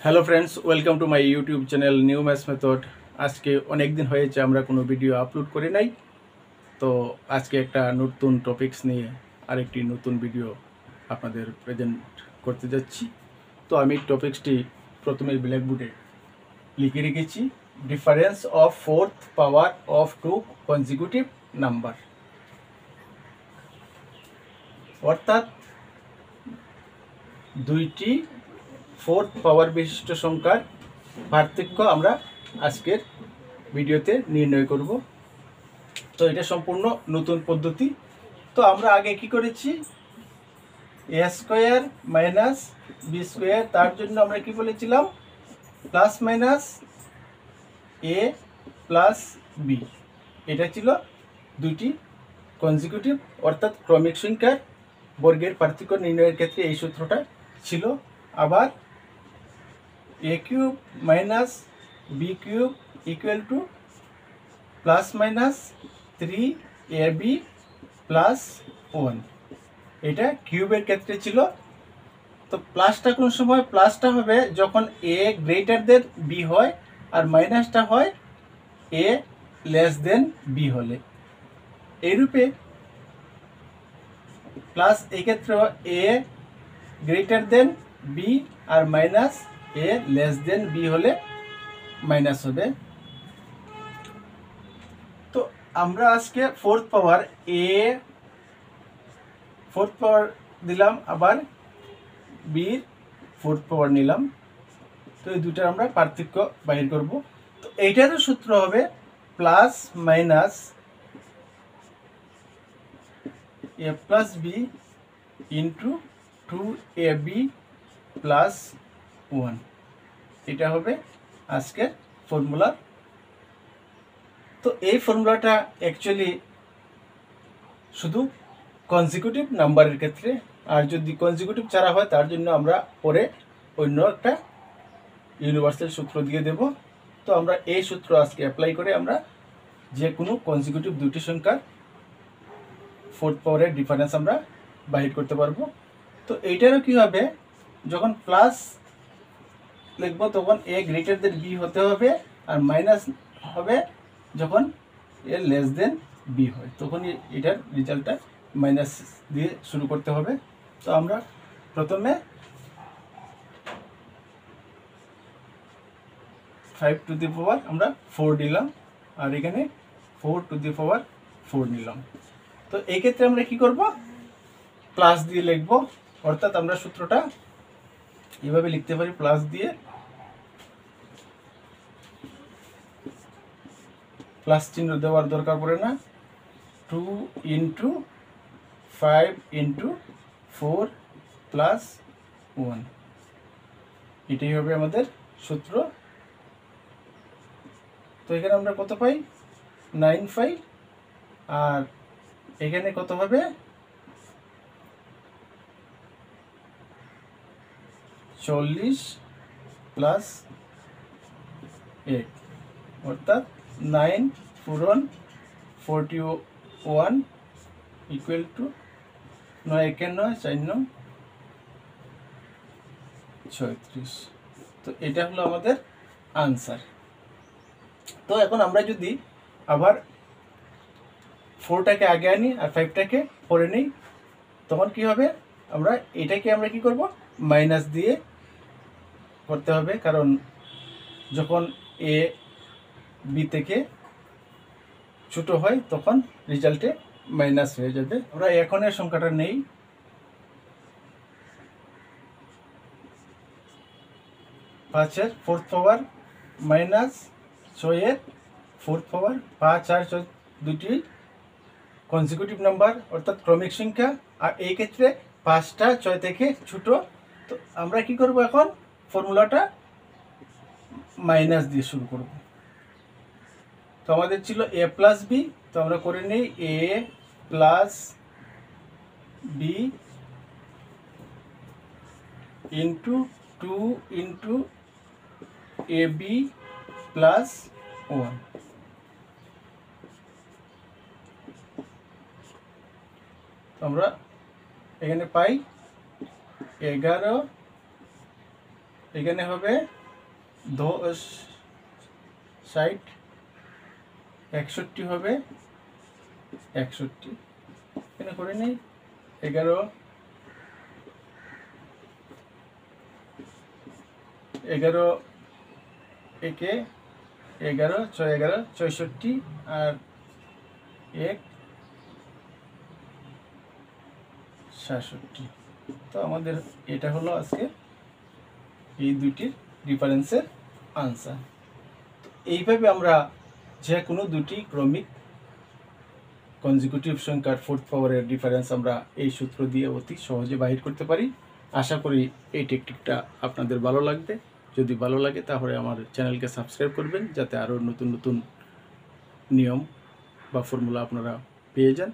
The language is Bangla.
Hello friends, welcome to my YouTube channel new maths method. আজকে অনেক দিন হয়েছে আমরা কোনো ভিডিও আপলোড করি নাই, তো আজকে একটা নতুন টপিকস নিয়ে আরেকটি নতুন ভিডিও আপনাদের প্রেজেন্ট করতে যাচ্ছি। তো আমি টপিক্সটি প্রথমে ব্ল্যাকবোর্ডে লিখে রেখেছি, difference of fourth power of two consecutive number. অর্থাৎ দুইটি ফোর্থ পাওয়ার বিশিষ্ট সংখ্যার পার্থক্য আমরা আজকের ভিডিওতে নির্ণয় করব। তো এটা সম্পূর্ণ নতুন পদ্ধতি। তো আমরা আগে কি করেছি, এ স্কোয়ার মাইনাস বি স্কোয়ার, তার জন্য আমরা কি বলেছিলাম, plus minus A plus B. এটা ছিল দুইটি কনজিকিউটিভ অর্থাৎ ক্রমিক সংখ্যার বর্গের পার্থক্য নির্ণয়ের ক্ষেত্রে এই সূত্রটা ছিল। আবার A cube minus B cube equal to plus minus 3ab plus 1, এটা কিউবের ক্ষেত্রে ছিল। তো প্লাসটা কোন সময়, প্লাসটা হবে যখন এ গ্রেটার দেন বি হয়, আর মাইনাসটা হয় এ লেস দেন বি হলে। এইরূপে প্লাস এক্ষেত্রে এ গ্রেটার দেন বি আর মাইনাস এ লেস দেন বি হলে মাইনাস হবে। তো আমরা আজকে ফোর্থ পাওয়ার দিলাম, আবার বির ফোর্থ পাওয়ার নিলাম। তো এই দুটার আমরা পার্থক্য বাহির করব। তো এইটারও সূত্র হবে plus minus A plus B into 2ab plus 1। এটা হবে আজকের ফর্মুলা। তো এই ফর্মুলাটা অ্যাকচুয়ালি শুধু কনজিকিউটিভ নাম্বারের ক্ষেত্রে, আর যদি কনজিকিউটিভ ছাড়া হয় তার জন্য আমরা পরে অন্য একটা ইউনিভার্সাল সূত্র দিয়ে দেব। তো আমরা এই সূত্র আজকে অ্যাপ্লাই করে আমরা যে কোনো কনজিকিউটিভ দুটি সংখ্যার ফোর্থ পাওয়ারের ডিফারেন্স আমরা বাহির করতে পারবো। তো এইটারও কি হবে, যখন প্লাস লিখবো তখন এ গ্রেটার দেন বি হতে হবে, আর মাইনাস হবে যখন এ লেস দেন বি হয়, তখন এটার রেজাল্টটা মাইনাস দিয়ে শুরু করতে হবে। তো আমরা প্রথমে 5 টু দি পাওয়ার আমরা 4 দিলাম, আর এখানে 4 টু দি পাওয়ার 4 নিলাম। তো এই ক্ষেত্রে আমরা কি করব, প্লাস দিয়ে লিখব। অর্থাৎ আমরা সূত্রটা এভাবে লিখতে পারি, প্লাস দিয়ে প্লাস চিহ্ন দেওয়ার দরকার পড়ে না, 2 ইন্টু 5 ইন্টু 4 প্লাস 1, এটাই হবে আমাদের সূত্র। তো এখানে আমরা কত পাই, 9 পাই, আর এখানে কত হবে, 40 প্লাস 8, অর্থাৎ 9 পূরণ 41 ইকুয়াল টু 9 একে 9 4 9 36। তো এটা হলো আমাদের আনসার। তো এখন আমরা যদি আবার 4টাকে আগে আনি আর 5টাকে পরে নিই, তখন কি হবে, আমরা এটাকে আমরা কি করব, মাইনাস দিয়ে করতে হবে, কারণ যখন এ বি থেকে ছোট হয় তখন রেজাল্টে মাইনাস হয়ে যাবে। আমরা এখনের সংখ্যাটা নেই, 5-এর ফোর্থ পাওয়ার মাইনাস 6-এর ফোর্থ পাওয়ার। 5 আর 6 দুটি কনজিকিউটিভ নাম্বার অর্থাৎ ক্রমিক সংখ্যা, আর এই ক্ষেত্রে 5টা 6 থেকে ছোট। তো আমরা কি করব, এখন ফর্মুলাটা মাইনাস দিয়ে শুরু করব। তো আমাদের ছিল এ প্লাস বি, তো আমরা করে নিই এ plus B into 2 into A B plus 1। আমরা এখানে পাই 11 এখানে হবে 10 60 61 হবে 61, এখানে করে নেই 11 একে 11 6 11 64 আর 1 66। তো আমাদের এটা হলো আজকে এই দুইটির ডিফারেন্সের আনসার। তো এইভাবে আমরা যে কোনো দুটি ক্রমিক কনজিকিউটিভ সংখ্যার ফোর্থ পাওয়ারের ডিফারেন্স আমরা এই সূত্র দিয়ে অতি সহজে বাহির করতে পারি। আশা করি এই টেকনিকটা আপনাদের ভালো লাগবে। যদি ভালো লাগে তাহলে আমার চ্যানেলকে সাবস্ক্রাইব করবেন, যাতে আরও নতুন নতুন নিয়ম বা ফর্মুলা আপনারা পেয়ে যান।